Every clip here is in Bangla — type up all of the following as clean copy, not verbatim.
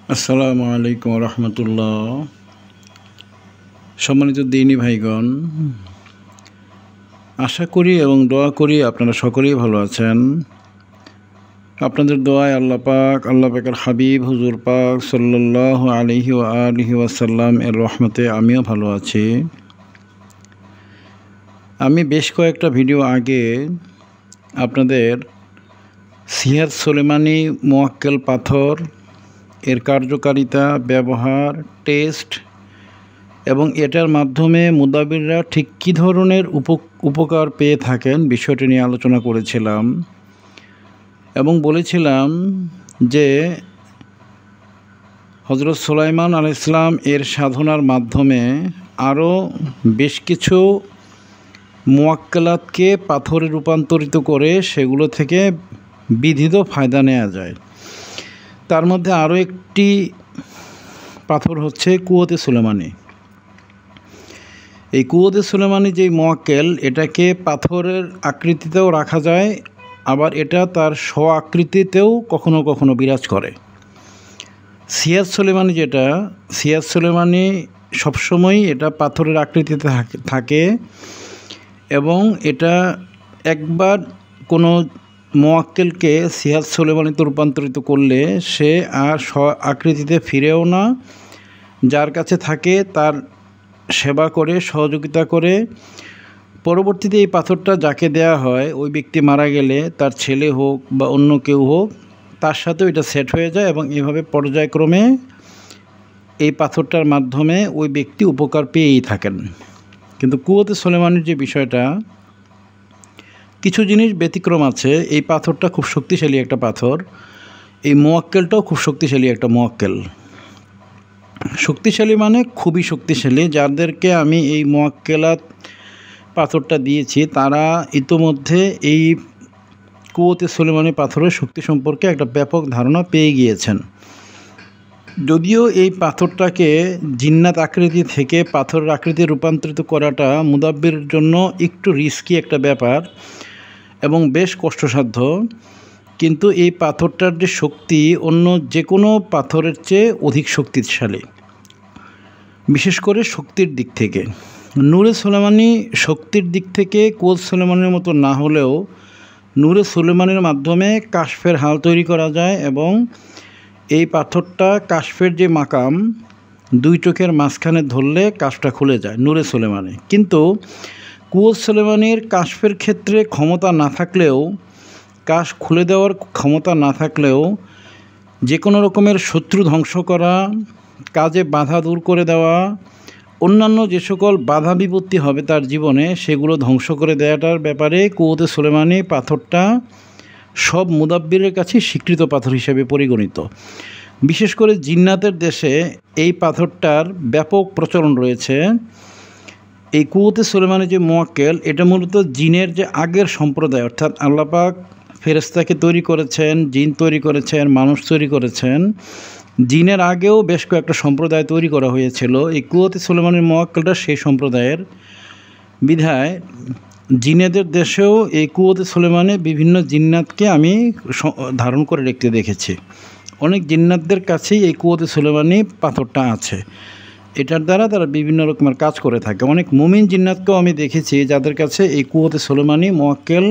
আসসালামু আলাইকুম রহমতুল্লাহ। সম্মানিত দিনী ভাইগণ, আশা করি এবং দোয়া করি আপনারা সকলেই ভালো আছেন। আপনাদের দোয়ায় আল্লাহ পাকের হাবিব হুজুর পাক সাল্লাল্লাহু আলাইহি ওয়া আলিহি ওয়াসাল্লাম এর রহমতে আমিও ভালো আছি। আমি বেশ কয়েকটা ভিডিও আগে আপনাদের সিহাত সুলেমানি মুওয়াক্কেল পাথর এর কার্যকারিতা, ব্যবহার, টেস্ট এবং এটার মাধ্যমে মুদাব্বিররা ঠিক কী ধরনের উপকার পেয়ে থাকেন বিষয়টি নিয়ে আলোচনা করেছিলাম এবং বলেছিলাম যে হযরত সুলাইমান আলাইহিস সালাম এর সাধনার মাধ্যমে আরও বেশ কিছু মুওয়াক্কেলাতকে পাথরে রূপান্তরিত করে সেগুলো থেকে বিধিত ফায়দা নেওয়া যায়। তার মধ্যে আরও একটি পাথর হচ্ছে কুওয়াতে সুলেমানি। এই কুওয়াতে সুলেমানি যেই মুওয়াক্কেল, এটাকে পাথরের আকৃতিতেও রাখা যায়, আবার এটা তার স্ব আকৃতিতেও কখনো কখনো বিরাজ করে। সিহাত সুলেমানি সিহাত সুলেমানি সবসময় এটা পাথরের আকৃতিতে থাকে এবং এটা একবার কোনো মুওয়াক্কেলকে সিহাত সুলেমানিতে রূপান্তরিত করলে সে আর স্ব আকৃতিতে ফিরেও না, যার কাছে থাকে তার সেবা করে, সহযোগিতা করে। পরবর্তীতে এই পাথরটা যাকে দেয়া হয়, ওই ব্যক্তি মারা গেলে তার ছেলে হোক বা অন্য কেউ হোক, তার সাথেও এটা সেট হয়ে যায় এবং এভাবে পর্যায়ক্রমে এই পাথরটার মাধ্যমে ওই ব্যক্তি উপকার পেয়েই থাকেন। কিন্তু কুওয়াতে সুলেমানির যে বিষয়টা, কিছু জিনিস ব্যতিক্রম আছে। এই পাথরটা খুব শক্তিশালী একটা পাথর, এই মুওয়াক্কেলটাও খুব শক্তিশালী একটা মুওয়াক্কেল। শক্তিশালী মানে খুবই শক্তিশালী। যাদেরকে আমি এই মুওয়াক্কেলাত পাথরটা দিয়েছি তারা ইতোমধ্যে এই কুওয়াতে সুলেমানি পাথরের শক্তি সম্পর্কে একটা ব্যাপক ধারণা পেয়ে গিয়েছেন। যদিও এই পাথরটাকে জিন্নাত আকৃতি থেকে পাথরের আকৃতি রূপান্তরিত করাটা মুদাব্বিরের জন্য একটু রিস্কি একটা ব্যাপার এবং বেশ কষ্টসাধ্য, কিন্তু এই পাথরটার যে শক্তি অন্য যে কোনো পাথরের চেয়ে অধিক শক্তিশালী, বিশেষ করে শক্তির দিক থেকে। নূরে সুলেমানি শক্তির দিক থেকে কুওয়াত সুলেমানির মতো না হলেও নূরে সুলেমানির মাধ্যমে কাশফের হাল তৈরি করা যায় এবং এই পাথরটা কাশফের যে মাকাম, দুই চোখের মাঝখানে ধরলে কাশফটা খুলে যায় নূরে সুলেমানি। কিন্তু কুওয়াত সুলেমানির কাশফের ক্ষেত্রে ক্ষমতা না থাকলেও, কাশ খুলে দেওয়ার ক্ষমতা না থাকলেও, যে কোনো রকমের শত্রু ধ্বংস করা, কাজে বাধা দূর করে দেওয়া, অন্যান্য যে সকল বাধা বিপত্তি হবে তার জীবনে সেগুলো ধ্বংস করে দেওয়াটার ব্যাপারে কুওয়াতে সুলেমানি পাথরটা সব মুদাব্বিরের কাছে স্বীকৃত পাথর হিসেবে পরিগণিত। বিশেষ করে জিন্নাতের দেশে এই পাথরটার ব্যাপক প্রচলন রয়েছে। এই কুওয়াতে সুলেমানি যে মুওয়াক্কেল, এটা মূলত জিনের যে আগের সম্প্রদায়, অর্থাৎ আল্লাহ পাক ফেরেশতাকে তৈরি করেছেন, জিন তৈরি করেছেন, মানুষ তৈরি করেছেন, জিনের আগেও বেশ কয়েকটা সম্প্রদায় তৈরি করা হয়েছিল। এই কুওয়াতে সুলেমানির মুওয়াক্কেলটা সেই সম্প্রদায়ের বিধায় জিনেদের দেশেও এই কুওয়াতে সুলেমানি বিভিন্ন জিন্নাতকে আমি ধারণ করে রেখতে দেখেছি। অনেক জিন্নাতদের কাছেই এই কুওয়াতে সুলেমানি পাথরটা আছে, এটার দ্বারা তারা বিভিন্ন রকমের কাজ করে থাকে। অনেক মুমিন জিন্নাতকেও আমি দেখেছি যাদের কাছে এই কুওয়াতে সুলেমানি মুওয়াক্কেল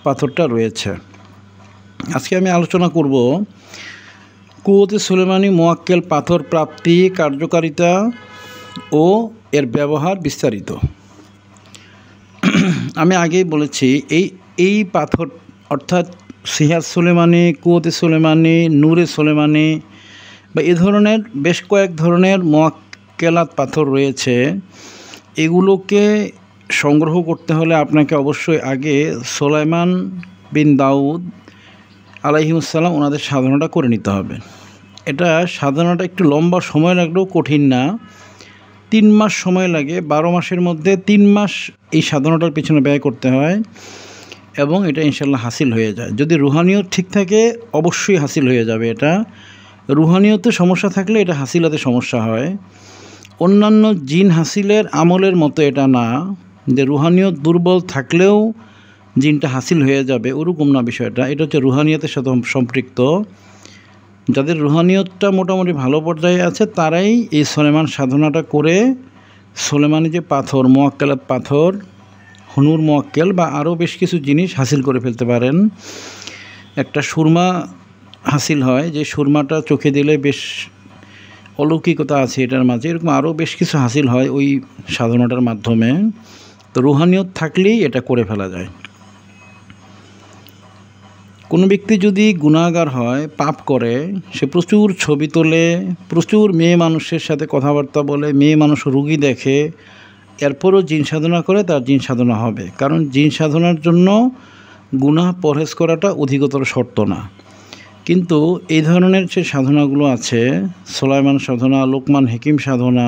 পাথরটা রয়েছে। আজকে আমি আলোচনা করব কুওয়াতে সুলেমানি মুওয়াক্কেল পাথর প্রাপ্তি, কার্যকারিতা ও এর ব্যবহার বিস্তারিত। আমি আগেই বলেছি এই পাথর অর্থাৎ সিহাত সুলেমানি, কুওয়াতে সুলেমানি, নূরে সুলেমানি বা এ ধরনের বেশ কয়েক ধরনের মুওয়াক্কেলাত পাথর রয়েছে। এগুলোকে সংগ্রহ করতে হলে আপনাকে অবশ্যই আগে সুলাইমান বিন দাউদ আলাইহিসসালাম ওনাদের সাধনাটা করে নিতে হবে। এটা সাধনাটা একটু লম্বা সময় লাগলেও কঠিন না। 3 মাস সময় লাগে। 12 মাসের মধ্যে 3 মাস এই সাধনাটার পিছনে ব্যয় করতে হয় এবং এটা ইনশাল্লাহ হাসিল হয়ে যায়। যদি রুহানিয়ত ঠিক থাকে অবশ্যই হাসিল হয়ে যাবে। এটা রুহানিয়তে সমস্যা থাকলে এটা হাসিলাতে সমস্যা হয়। অন্যান্য জিন হাসিলের আমলের মতো এটা না যে রুহানিয়ত দুর্বল থাকলেও জিনটা হাসিল হয়ে যাবে, ওরকম না বিষয়টা। এটা হচ্ছে রুহানিয়তের সাথে সম্পৃক্ত। যাদের রুহানিয়তটা মোটামুটি ভালো পর্যায়ে আছে তারাই এই সুলাইমান সাধনাটা করে সুলেমানি যে পাথর, মুয়াক্কেলাত পাথর, হুনুর মুয়াক্কেল বা আরও বেশ কিছু জিনিস হাসিল করে ফেলতে পারেন। একটা সুরমা হাসিল হয়, যে সুরমাটা চোখে দিলে বেশ অলৌকিকতা আছে এটার মাঝে, এরকম আরও বেশ কিছু হাসিল হয় ওই সাধনাটার মাধ্যমে। তো রুহানিয়ত থাকলেই এটা করে ফেলা যায়। কোনো ব্যক্তি যদি গুনাহগার হয়, পাপ করে, সে প্রচুর ছবি তোলে, প্রচুর মেয়ে মানুষের সাথে কথাবার্তা বলে, মেয়ে মানুষ রুগী দেখে, এরপরও জিন সাধনা করে, তার জিন সাধনা হবে। কারণ জিন সাধনার জন্য গুনাহ পরহেজ করাটা অধিকতর শর্ত না। কিন্তু এই ধরনের যে সাধনাগুলো আছে, সুলাইমান সাধনা, লোকমান হেকিম সাধনা,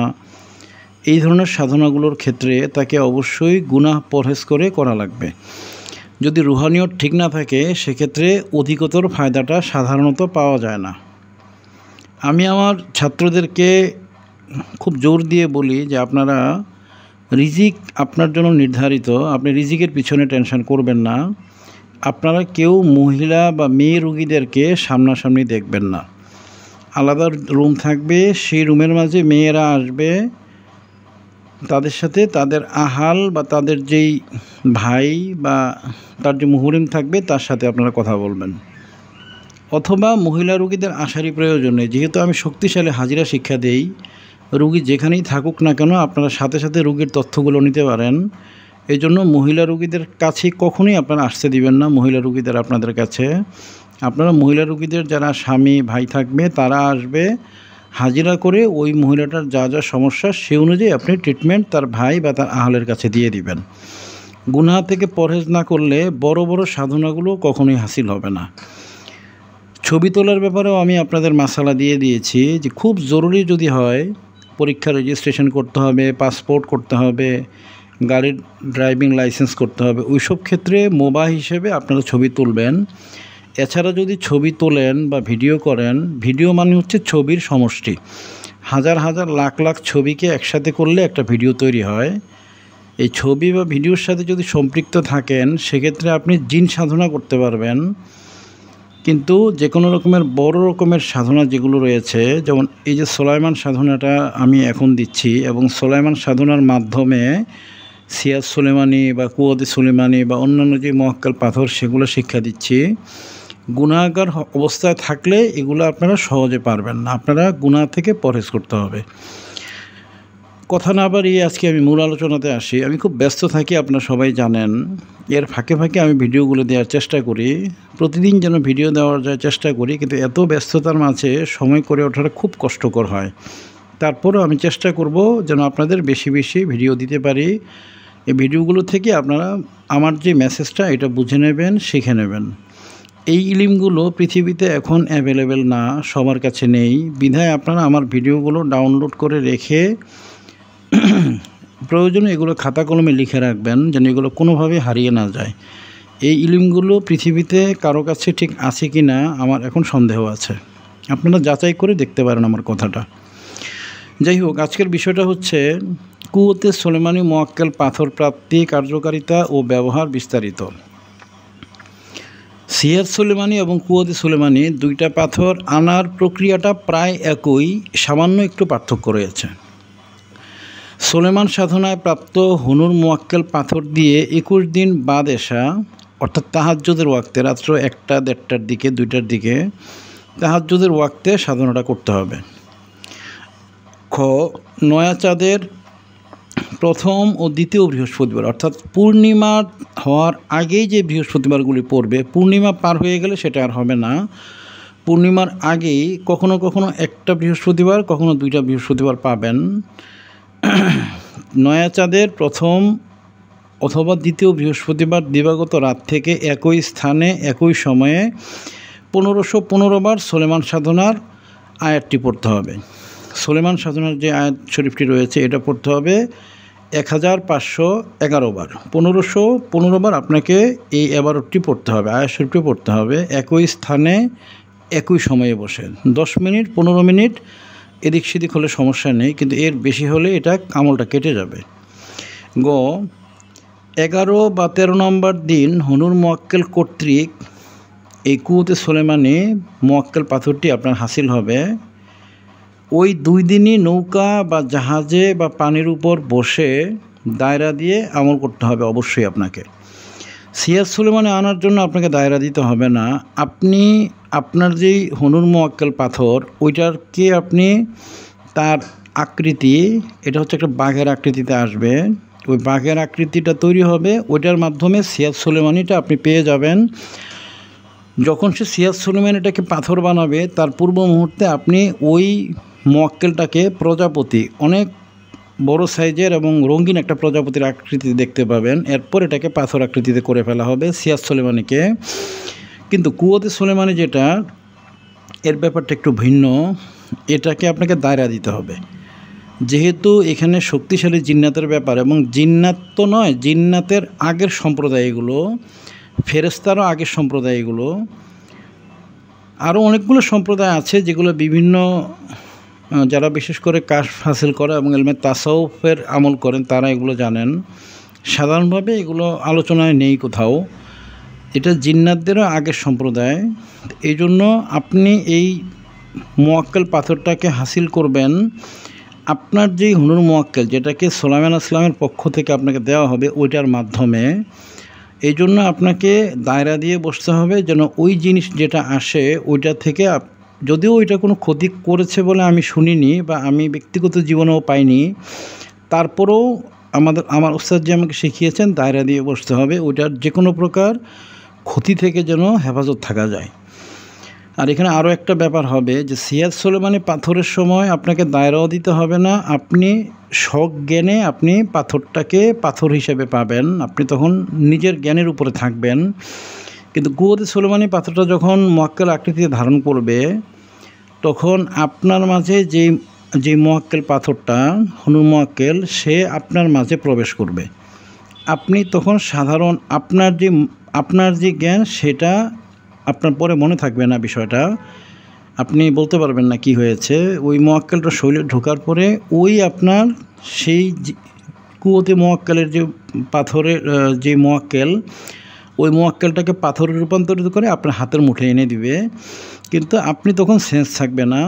এই ধরনের সাধনাগুলোর ক্ষেত্রে তাকে অবশ্যই গুনাহ পরহেজ করে করা লাগবে। যদি রুহানিয়ত ঠিক না থাকে সেক্ষেত্রে অধিকতর ফায়দাটা সাধারণত পাওয়া যায় না। আমি আমার ছাত্রদেরকে খুব জোর দিয়ে বলি যে আপনারা রিজিক আপনার জন্য নির্ধারিত, আপনি রিজিকের পিছনে টেনশন করবেন না। আপনারা কেউ মহিলা বা মেয়ে রুগীদেরকে সামনাসামনি দেখবেন না। আলাদা রুম থাকবে, সেই রুমের মাঝে মেয়েরা আসবে, তাদের সাথে তাদের আহাল বা তাদের যেই ভাই বা তার যে মুহরিম থাকবে তার সাথে আপনারা কথা বলবেন। অথবা মহিলা রুগীদের আসারই প্রয়োজন নেই, যেহেতু আমি শক্তিশালী হাজিরা শিক্ষা দেই, রুগী যেখানেই থাকুক না কেন আপনারা সাথে সাথে রুগীর তথ্যগুলো নিতে পারেন। এই জন্য মহিলা রুগীদের কাছে কখনোই আপনারা আসতে দিবেন না। মহিলা রুগীদের আপনাদের কাছে, আপনারা মহিলা রুগীদের যারা স্বামী ভাই থাকবে তারা আসবে, হাজিরা করে ওই মহিলাটার যা যা সমস্যা সে অনুযায়ী আপনি ট্রিটমেন্ট তার ভাই বা তার আহলের কাছে দিয়ে দিবেন। গুনাহ থেকে পরহেজ না করলে বড় বড় সাধনাগুলো কখনোই হাসিল হবে না। ছবি তোলার ব্যাপারেও আমি আপনাদের মাসালা দিয়ে দিয়েছি যে খুব জরুরি যদি হয়, পরীক্ষা রেজিস্ট্রেশন করতে হবে, পাসপোর্ট করতে হবে, গাড়ির ড্রাইভিং লাইসেন্স করতে হবে, ওইসব ক্ষেত্রে মোবাইল হিসেবে আপনারা ছবি তুলবেন। এছাড়া যদি ছবি তোলেন বা ভিডিও করেন, ভিডিও মানে হচ্ছে ছবির সমষ্টি, হাজার হাজার লাখ লাখ ছবিকে একসাথে করলে একটা ভিডিও তৈরি হয়। এই ছবি বা ভিডিওর সাথে যদি সম্পৃক্ত থাকেন সেক্ষেত্রে আপনি জিন সাধনা করতে পারবেন। কিন্তু যে কোনো রকমের বড় রকমের সাধনা যেগুলো রয়েছে, যেমন এই যে সুলাইমান সাধনাটা আমি এখন দিচ্ছি, এবং সুলাইমান সাধনার মাধ্যমে সিয়াজ সুলেমানি বা কুওয়াতে সুলেমানি বা অন্যান্য যে মুয়াক্কেল পাথর সেগুলো শিক্ষা দিচ্ছি, গুনাহগার অবস্থায় থাকলে এগুলো আপনারা সহজে পারবেন না। আপনারা গুনাহ থেকে পরহেজ করতে হবে। কথা না বাড়িয়ে আজকে আমি মূল আলোচনাতে আসি। আমি খুব ব্যস্ত থাকি, আপনারা সবাই জানেন। এর ফাঁকে ফাঁকে আমি ভিডিওগুলো দেওয়ার চেষ্টা করি, প্রতিদিন যেন ভিডিও দেওয়ার যায় চেষ্টা করি, কিন্তু এত ব্যস্ততার মাঝে সময় করে ওঠাটা খুব কষ্টকর হয়। তারপরেও আমি চেষ্টা করব যেন আপনাদের বেশি বেশি ভিডিও দিতে পারি। এই ভিডিওগুলো থেকে আপনারা আমার যে মেসেজটা এটা বুঝে নেবেন, শিখে নেবেন। এই ইলমগুলো পৃথিবীতে এখন অ্যাভেলেবেল না, সবার কাছে নেই, বিধায় আপনারা আমার ভিডিওগুলো ডাউনলোড করে রেখে প্রয়োজনে এগুলো খাতা কলমে লিখে রাখবেন, যেন এগুলো কোনোভাবে হারিয়ে না যায়। এই ইলমগুলো পৃথিবীতে কারো কাছে ঠিক আছে কি না আমার এখন সন্দেহ আছে, আপনারা যাচাই করে দেখতে পারেন আমার কথাটা। যাই হোক, আজকের বিষয়টা হচ্ছে কুওয়াতে সুলেমানি মুয়াক্কেল পাথর প্রাপ্তি, কার্যকারিতা ও ব্যবহার বিস্তারিত। সিয়াজ সুলেমানি এবং কুওয়াতে সুলেমানি দুইটা পাথর আনার প্রক্রিয়াটা প্রায় একই, সামান্য একটু পার্থক্য রয়েছে। সুলেমান সাধনায় প্রাপ্ত হুনুর মুয়াক্কেল পাথর দিয়ে 21 দিন বাদ এশা অর্থাৎ তাহাজ্জুদের ওয়াক্তে, রাত্র 1টা 1:30টার দিকে 2টার দিকে তাহাজ্জুদের ওয়াক্তে সাধনাটা করতে হবে। খ, নয়া চাঁদের প্রথম ও দ্বিতীয় বৃহস্পতিবার অর্থাৎ পূর্ণিমা হওয়ার আগেই যে বৃহস্পতিবারগুলি পড়বে, পূর্ণিমা পার হয়ে গেলে সেটা আর হবে না। পূর্ণিমার আগেই কখনো কখনো একটা বৃহস্পতিবার, কখনো 2টা বৃহস্পতিবার পাবেন। নয়া চাঁদের প্রথম অথবা দ্বিতীয় বৃহস্পতিবার দিবাগত রাত থেকে একই স্থানে একই সময়ে 1515 বার সুলেমান সাধনার আয়াতটি পড়তে হবে। সুলেমান সাধনার যে আয়াত শরীফটি রয়েছে এটা পড়তে হবে 1511 বার। 1515 বার আপনাকে এই এবারতটি পড়তে হবে, আয়াত শরীফটি পড়তে হবে একই স্থানে একই সময়ে বসে। 10 মিনিট 15 মিনিট এদিক সেদিক হলে সমস্যা নেই, কিন্তু এর বেশি হলে এটা আমলটা কেটে যাবে। গ, 11 বা 13 নম্বর দিন হুনুর মুয়াক্কেল কর্তৃক এই কুওতে সোলেমানি মোয়াক্কেল পাথরটি আপনার হাসিল হবে ওই 2 দিনই নৌকা বা জাহাজে বা পানির উপর বসে দায়রা দিয়ে আমল করতে হবে অবশ্যই আপনাকে। সিরাজ সুলেমানে আনার জন্য আপনাকে দায়রা দিতে হবে না। আপনি আপনার যেই হুনুর মোয়াক্কেল পাথর ওইটারকে আপনি তার আকৃতি, এটা হচ্ছে একটা বাঘের আকৃতিতে আসবে, ওই বাঘের আকৃতিটা তৈরি হবে, ওইটার মাধ্যমে সিরাজ সুলেমানিটা আপনি পেয়ে যাবেন। যখন সে সিরাজ সুলেমানিটাকে পাথর বানাবে তার পূর্ব মুহূর্তে আপনি ওই মোয়াক্কেলটাকে প্রজাপতি, অনেক বড় সাইজের এবং রঙিন একটা প্রজাপতির আকৃতি দেখতে পাবেন। এরপর এটাকে পাথর আকৃতিতে করে ফেলা হবে সিরাজ সুলেমানিকে। কিন্তু কুওতে সুলেমানি যেটা, এর ব্যাপারটা একটু ভিন্ন। এটাকে আপনাকে দায়রা দিতে হবে, যেহেতু এখানে শক্তিশালী জিন্নাতের ব্যাপার, এবং জিন্নাত তো নয়, জিন্নাতের আগের সম্প্রদায় এগুলো, ফেরেশতারও আগের সম্প্রদায় এগুলো। আরও অনেকগুলো সম্প্রদায় আছে যেগুলো বিভিন্ন, যারা বিশেষ করে কাশফ হাসিল করে এবং ইলমে তাসাউফের আমল করেন তারা এগুলো জানেন। সাধারণভাবে এগুলো আলোচনায় নেই কোথাও। এটা জিন্নাতদেরও আগের সম্প্রদায়। এই জন্য আপনি এই মোয়াক্কেল পাথরটাকে হাসিল করবেন আপনার যেই হুনুর মোয়াক্কেল, যেটাকে সুলাইমান আসলামের পক্ষ থেকে আপনাকে দেওয়া হবে, ওইটার মাধ্যমে। এই জন্য আপনাকে দায়রা দিয়ে বসতে হবে যেন ওই জিনিস যেটা আসে ওইটা থেকে, যদিও ওইটা কোনো ক্ষতি করেছে বলে আমি শুনিনি বা আমি ব্যক্তিগত জীবনেও পাইনি, তারপরেও আমার উস্তাদ যে আমাকে শিখিয়েছেন দায়রা দিয়ে বসতে হবে, ওইটার যে কোনো প্রকার ক্ষতি থেকে যেন হেফাজত থাকা যায়। আর এখানে আরও একটা ব্যাপার হবে যে সিরাজ সুলেমানি পাথরের সময় আপনাকে দায়রাও দিতে হবে না, আপনি সজ্ঞানে আপনি পাথরটাকে পাথর হিসেবে পাবেন, আপনি তখন নিজের জ্ঞানের উপরে থাকবেন। কিন্তু কুওতে সুলেমানি পাথরটা যখন মোয়াক্কেল আকৃতিতে ধারণ করবে তখন আপনার মাঝে যে মোয়াক্কেল পাথরটা হুনুর মোয়াক্কেল, সে আপনার মাঝে প্রবেশ করবে। আপনি তখন সাধারণ আপনার যে জ্ঞান সেটা আপনার পরে মনে থাকবে না, বিষয়টা আপনি বলতে পারবেন না কি হয়েছে। ওই মোয়াক্কেলটা শরীরে ঢোকার পরে ওই আপনার সেই কুওতে মোয়াক্কেলের যে পাথরের যে মোয়াক্কেল, ওই মোয়াক্কেলটাকে পাথরে রূপান্তরিত করে আপনার হাতের মুঠে এনে দিবে। কিন্তু আপনি তখন সেন্স থাকবে না,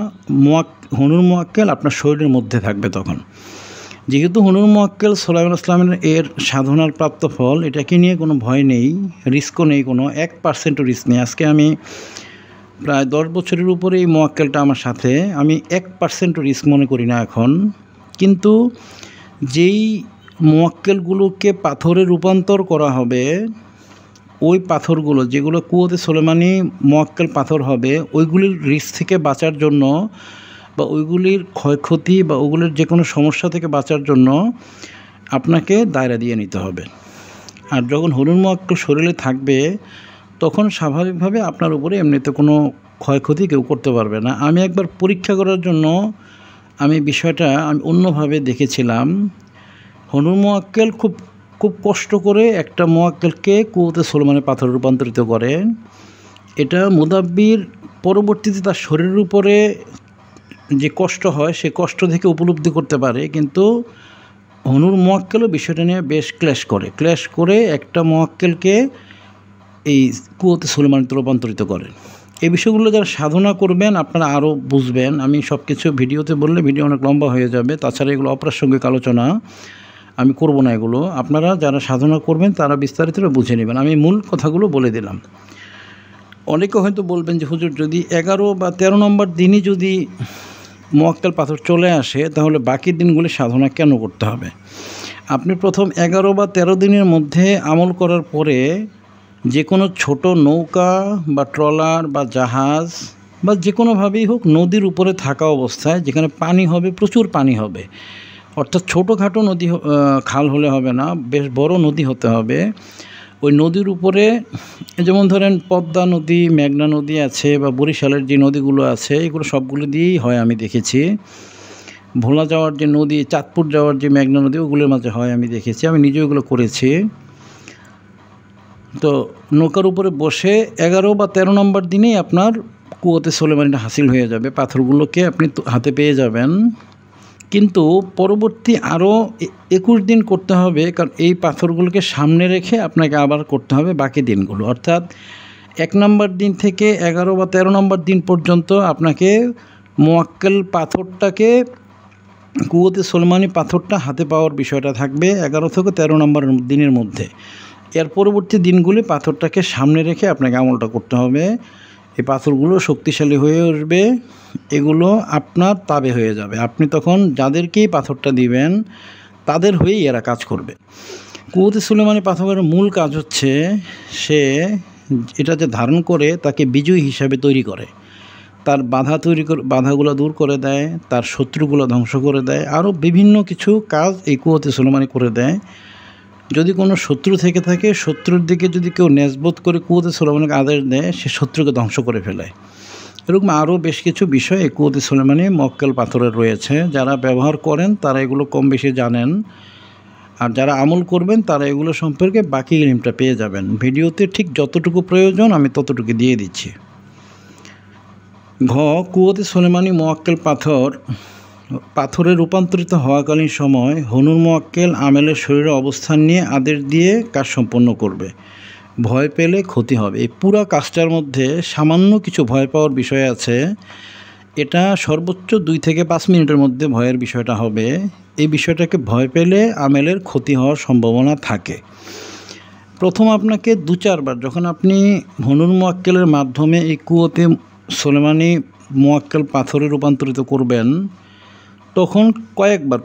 হুনুর মোয়াক্কেল আপনার শরীরের মধ্যে থাকবে তখন। যেহেতু হুনুর মোয়াক্কেল সুলাইমান আসলামের এর সাধনার প্রাপ্ত ফল, এটাকে নিয়ে কোনো ভয় নেই, রিস্কও নেই, কোনো 1%ও রিস্ক নেই। আজকে আমি প্রায় 10 বছরের উপরে এই মোয়াক্কেলটা আমার সাথে, আমি 1%ও রিস্ক মনে করি না এখন। কিন্তু যেই মোয়াক্কেলগুলোকে পাথরে রূপান্তর করা হবে, ওই পাথরগুলো যেগুলো কুওতে সুলেমানি মোয়াক্কেল পাথর হবে, ওইগুলির রিস্ক থেকে বাঁচার জন্য বা ওইগুলির ক্ষয়ক্ষতি বা ওগুলির যে কোনো সমস্যা থেকে বাঁচার জন্য আপনাকে দায়রা দিয়ে নিতে হবে। আর যখন হুনুর মোয়াক্কেল শরীরে থাকবে তখন স্বাভাবিকভাবে আপনার উপরে এমনিতে কোনো ক্ষয়ক্ষতি কেউ করতে পারবে না। আমি একবার পরীক্ষা করার জন্য বিষয়টা অন্যভাবে দেখেছিলাম। হুনুর মোয়াক্কেল খুব কষ্ট করে একটা মোয়াক্কেলকে কুওতে সুলেমানি পাথরে রূপান্তরিত করে। এটা মুদাব্বির পরবর্তীতে তার শরীরের উপরে যে কষ্ট হয় সে কষ্ট থেকে উপলব্ধি করতে পারে, কিন্তু হুনুর মোয়াক্কেলও বিষয়টা নিয়ে বেশ ক্লেশ করে একটা মোয়াক্কেলকে এই কুওতে সুলেমানিতে রূপান্তরিত করেন। এই বিষয়গুলো যারা সাধনা করবেন আপনারা আরও বুঝবেন। আমি সব কিছু ভিডিওতে বললে ভিডিও অনেক লম্বা হয়ে যাবে, তাছাড়া এগুলো অপ্রাসঙ্গিক আলোচনা, আমি করব না এগুলো। আপনারা যারা সাধনা করবেন তারা বিস্তারিত বুঝে নেবেন, আমি মূল কথাগুলো বলে দিলাম। অনেকে হয়তো বলবেন যে হুজুর, যদি 11 বা 13 নম্বর দিনই যদি মোয়াক্কেল পাথর চলে আসে তাহলে বাকি দিনগুলি সাধনা কেন করতে হবে? আপনি প্রথম 11 বা 13 দিনের মধ্যে আমল করার পরে যে কোনো ছোট নৌকা বা ট্রলার বা জাহাজ বা যে কোনোভাবেই হোক নদীর উপরে থাকা অবস্থায়, যেখানে পানি হবে, প্রচুর পানি হবে, অর্থাৎ ছোটোখাটো নদী খাল হলে হবে না, বেশ বড় নদী হতে হবে। ওই নদীর উপরে যেমন ধরেন পদ্মা নদী, মেঘনা নদী আছে বা বরিশালের যে নদীগুলো আছে, এগুলো সবগুলো দিয়েই হয় আমি দেখেছি। ভোলা যাওয়ার যে নদী, চাঁদপুর যাওয়ার যে মেঘনা নদী, ওগুলোর মাঝে হয় আমি দেখেছি, আমি নিজেও এগুলো করেছি। তো নৌকার উপরে বসে 11 বা 13 নম্বর দিনেই আপনার কুওতে সুলেমানিটা হাসিল হয়ে যাবে, পাথরগুলোকে আপনি হাতে পেয়ে যাবেন। কিন্তু পরবর্তী আরও 21 দিন করতে হবে, কারণ এই পাথরগুলোকে সামনে রেখে আপনাকে আবার করতে হবে বাকি দিনগুলো। অর্থাৎ 1 নম্বর দিন থেকে 11 বা 13 নম্বর দিন পর্যন্ত আপনাকে মোয়াক্কেল পাথরটাকে, কুওয়াতে সুলেমানি পাথরটা হাতে পাওয়ার বিষয়টা থাকবে 11 থেকে 13 নম্বর দিনের মধ্যে। এর পরবর্তী দিনগুলি পাথরটাকে সামনে রেখে আপনাকে আমলটা করতে হবে। এই পাথরগুলো শক্তিশালী হয়ে উঠবে, এগুলো আপনার তাবে হয়ে যাবে। আপনি তখন যাদেরকেই পাথরটা দিবেন তাদের হয়েই এরা কাজ করবে। কুওয়াতে সুলেমানি পাথরের মূল কাজ হচ্ছে সে এটা যে ধারণ করে তাকে বিজয়ী হিসাবে তৈরি করে, তার বাধাগুলো দূর করে দেয়, তার শত্রুগুলো ধ্বংস করে দেয়, আরও বিভিন্ন কিছু কাজ এই কুওয়াতে সুলেমানি করে দেয়। যদি কোনো শত্রু থেকে থাকে, শত্রুর দিকে যদি কেউ নেসবত করে কুওয়াতে সুলেমানিকে আদেশ দেয়, সে শত্রুকে ধ্বংস করে ফেলে। এরকম আরও বেশ কিছু বিষয় এই কুওয়াতে সুলেমানি মোয়াক্কেল পাথরের রয়েছে। যারা ব্যবহার করেন তারা এগুলো কম বেশি জানেন, আর যারা আমল করবেন তারা এগুলো সম্পর্কে বাকি ইলমটা পেয়ে যাবেন। ভিডিওতে ঠিক যতটুকু প্রয়োজন আমি ততটুকু দিয়ে দিচ্ছি। কুওয়াতে সুলেমানি মোয়াক্কেল পাথরে রূপান্তরিত হওয়াকালীন সময় হনুর মোয়াক্কেল আমেলের শরীরে অবস্থান নিয়ে আদেশ দিয়ে কাজ সম্পন্ন করবে। ভয় পেলে ক্ষতি হবে। এই পুরা কাজটার মধ্যে সামান্য কিছু ভয় পাওয়ার বিষয় আছে। এটা সর্বোচ্চ 2 থেকে 5 মিনিটের মধ্যে ভয়ের বিষয়টা হবে। এই বিষয়টাকে ভয় পেলে আমেলের ক্ষতি হওয়ার সম্ভাবনা থাকে। প্রথম আপনাকে 2-4 বার, যখন আপনি হনুর মোয়াক্কেলের মাধ্যমে এই কুওয়াতে সুলেমানি মোয়াক্কেল পাথরে রূপান্তরিত করবেন, তখন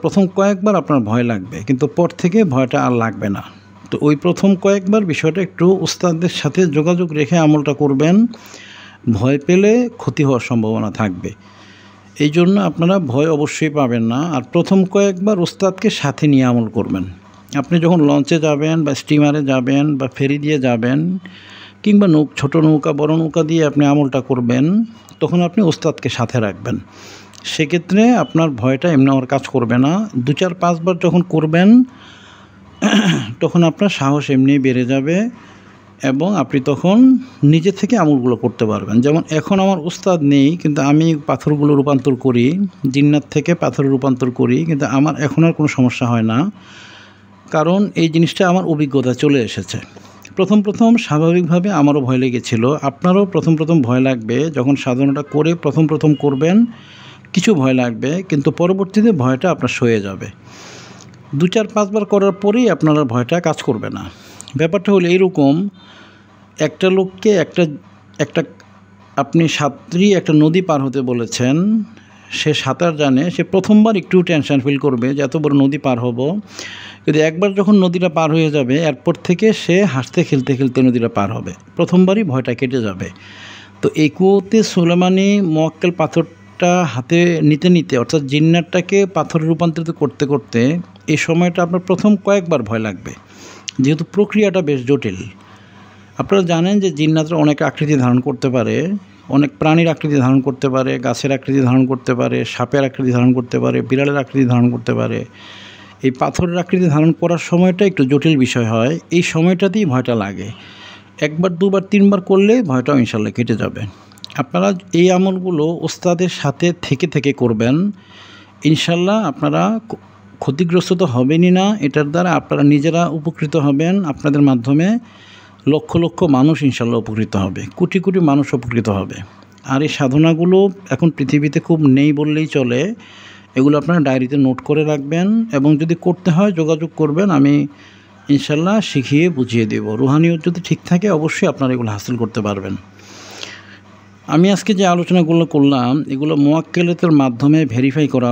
প্রথম কয়েকবার আপনার ভয় লাগবে, কিন্তু পর থেকে ভয়টা আর লাগবে না। তো ওই প্রথম কয়েকবার বিষয়টা একটু উস্তাদদের সাথে যোগাযোগ রেখে আমলটা করবেন। ভয় পেলে ক্ষতি হওয়ার সম্ভাবনা থাকবে, এই জন্য আপনারা ভয় অবশ্যই পাবেন না। আর প্রথম কয়েকবার উস্তাদকে সাথে নিয়ে আমল করবেন। আপনি যখন লঞ্চে যাবেন বা স্টিমারে যাবেন বা ফেরি দিয়ে যাবেন কিংবা ছোট নৌকা, বড় নৌকা দিয়ে আপনি আমলটা করবেন, তখন আপনি উস্তাদকে সাথে রাখবেন। সেক্ষেত্রে আপনার ভয়টা এমনি আমার কাজ করবে না। 2-4-5 বার যখন করবেন তখন আপনার সাহস এমনি বেড়ে যাবে এবং আপনি তখন নিজে থেকে আমলগুলো করতে পারবেন। যেমন এখন আমার উস্তাদ নেই, কিন্তু আমি পাথরগুলো রূপান্তর করি, জিন্নাত থেকে পাথরে রূপান্তর করি, কিন্তু আমার এখন আর কোনো সমস্যা হয় না, কারণ এই জিনিসটা আমার অভিজ্ঞতা চলে এসেছে। প্রথম স্বাভাবিকভাবে আমারও ভয় লেগেছিল, আপনারও প্রথম ভয় লাগবে। যখন সাধনাটা করে প্রথম করবেন কিছু ভয় লাগবে, কিন্তু পরবর্তীতে ভয়টা আপনার সয়ে যাবে। 2-4-5 বার করার পরেই আপনার ভয়টা কাজ করবে না। ব্যাপারটা হলো এইরকম, একটা লোককে একটা আপনি সাঁতরি একটা নদী পার হতে বলেছেন, সে সাঁতার জানে, সে প্রথমবার একটু টেনশন ফিল করবে যে এত বড় নদী পার হব, কিন্তু একবার যখন নদীটা পার হয়ে যাবে এরপর থেকে সে হাসতে খেলতে নদীটা পার হবে, প্রথমবারই ভয়টা কেটে যাবে। তো এই কুওয়াতে সুলেমানি মোয়াক্কেল পাথরটা হাতে নিতে অর্থাৎ জিন্নাতটাকে পাথরে রূপান্তরিত করতে এই সময়টা আপনার প্রথম কয়েকবার ভয় লাগবে, যেহেতু প্রক্রিয়াটা বেশ জটিল। আপনারা জানেন যে জিন্নাতরা অনেক আকৃতি ধারণ করতে পারে, অনেক প্রাণীর আকৃতি ধারণ করতে পারে, গাছের আকৃতি ধারণ করতে পারে, সাপের আকৃতি ধারণ করতে পারে, বিড়ালের আকৃতি ধারণ করতে পারে। এই পাথরের আকৃতি ধারণ করার সময়টা একটু জটিল বিষয় হয়, এই সময়টাতেই ভয়টা লাগে। 1 বার 2 বার 3 বার করলে ভয়টাও ইনশাল্লাহ কেটে যাবে। আপনারা এই আমলগুলো ওস্তাদের সাথে থেকে করবেন, ইনশাল্লাহ আপনারা ক্ষতিগ্রস্ত তো হবেনই না, এটার দ্বারা আপনারা নিজেরা উপকৃত হবেন, আপনাদের মাধ্যমে লক্ষ মানুষ ইনশাল্লাহ উপকৃত হবে, কোটি মানুষ উপকৃত হবে। আর এই সাধনাগুলো এখন পৃথিবীতে খুব নেই বললেই চলে, এগুলো আপনারা ডায়েরিতে নোট করে রাখবেন এবং যদি করতে হয় যোগাযোগ করবেন, আমি ইনশাল্লাহ শিখিয়ে বুঝিয়ে দেব। রুহানিয়ত যদি ঠিক থাকে অবশ্যই আপনারা এগুলো হাসিল করতে পারবেন। আমি আজকে যে আলোচনাগুলো করলাম এগুলো মোয়াক্কেলাতের মাধ্যমে ভেরিফাই করা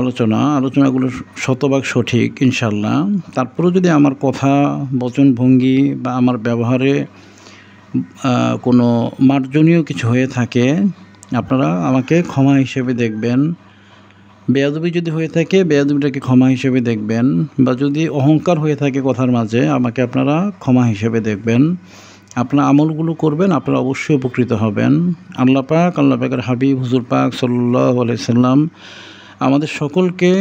আলোচনাগুলো শতভাগ সঠিক ইনশাল্লাহ। তারপরেও যদি আমার কথা, বচনভঙ্গি বা আমার ব্যবহারে কোনো মার্জনীয় কিছু হয়ে থাকে আপনারা আমাকে ক্ষমা হিসেবে দেখবেন। বেয়াদবি যদি হয়ে থাকে বেয়াদবিটাকে ক্ষমা হিসেবে দেখবেন, বা যদি অহংকার হয়ে থাকে কথার মাঝে আমাকে আপনারা ক্ষমা হিসেবে দেখবেন। আপনারা আমলগুলো করবেন, আপনারা অবশ্যই উপকৃত হবেন। আল্লাহ পাকের হাবিব হুজুর পাক সাল্লাল্লাহু আলাইহি সাল্লাম আমাদের সকলকে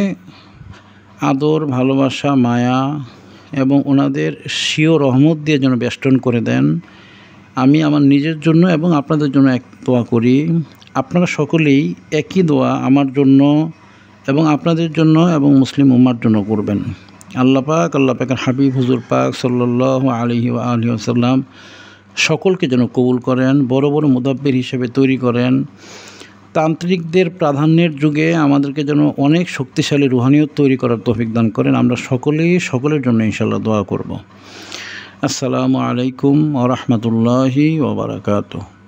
আদর, ভালোবাসা, মায়া এবং ওনাদের স্বীয় রহমত দিয়ে যেন বেষ্টন করে দেন। আমি আমার নিজের জন্য এবং আপনাদের জন্য এক দোয়া করি, আপনারা সকলেই একই দোয়া আমার জন্য এবং আপনাদের জন্য এবং মুসলিম উম্মার জন্য করবেন। আল্লাহ পাকের হাবিব হুজুর পাক সাল্লাল্লাহু আলাইহি ওয়া আলিহি ওয়াসাল্লাম সকলকে যেন কবুল করেন, বড় বড় মুদাব্বির হিসেবে তৈরি করেন। তান্ত্রিকদের প্রাধান্যের যুগে আমাদেরকে যেন অনেক শক্তিশালী রুহানিয়ত তৈরি করার তৌফিক দান করেন। আমরা সকলের জন্য ইনশাআল্লাহ দোয়া করব। আসসালামু আলাইকুম ওয়া রাহমাতুল্লাহি ওয়া বারাকাতুহু।